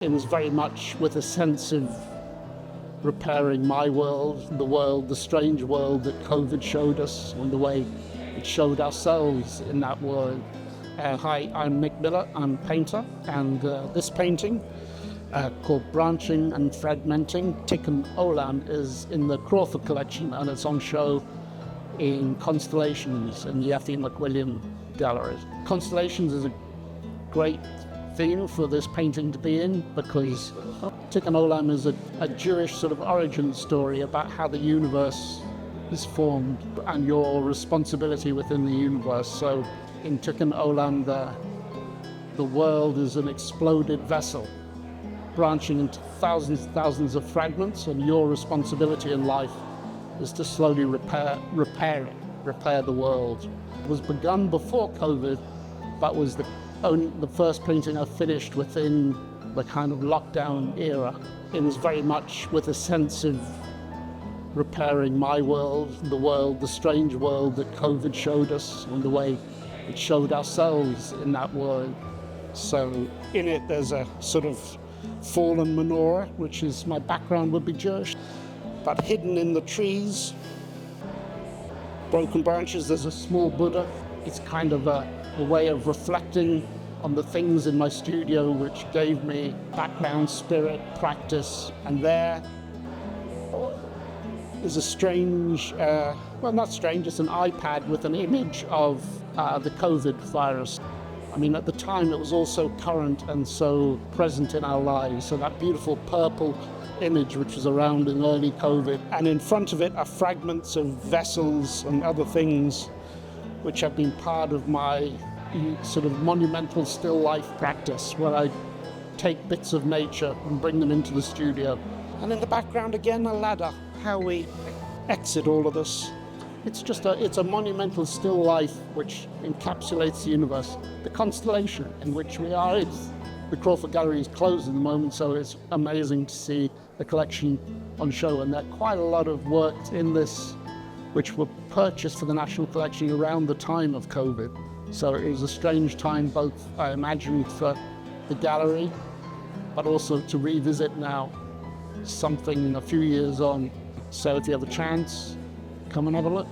It was very much with a sense of repairing my world, the strange world that COVID showed us, and the way it showed ourselves in that world. Hi, I'm Mick Miller, I'm a painter, and this painting, called Branching and Fragmenting, Tikkun Olam, is in the Crawford collection, and it's on show in Constellations in the McWilliam Gallery. Constellations is a great theme for this painting to be in, because Tikkun Olam is a Jewish sort of origin story about how the universe is formed and your responsibility within the universe. So in Tikkun Olam, the world is an exploded vessel, branching into thousands of fragments, and your responsibility in life is to slowly repair the world. It was begun before COVID, but was the first painting I finished within the kind of lockdown era. It was very much with a sense of repairing my world, the strange world that COVID showed us, and the way it showed ourselves in that world. So in it there's a sort of fallen menorah, which is, my background would be Jewish, but hidden in the trees, broken branches, there's a small Buddha. It's kind of a way of reflecting on the things in my studio which gave me background, spirit, practice. And there is a strange, well, not strange, it's an iPad with an image of the COVID virus. I mean, at the time it was all so current and so present in our lives. So that beautiful purple image which was around in early COVID. And in front of it are fragments of vessels and other things which have been part of my sort of monumental still life practice, where I take bits of nature and bring them into the studio. And in the background again, a ladder, how we exit all of this. It's a monumental still life which encapsulates the universe. The constellation in which we are, the Crawford Gallery is closed at the moment, so it's amazing to see the collection on show. And there are quite a lot of works in this which were purchased for the National Collection around the time of COVID. So it was a strange time, both, I imagine, for the gallery, but also to revisit now something a few years on. So if you have a chance, come and have a look.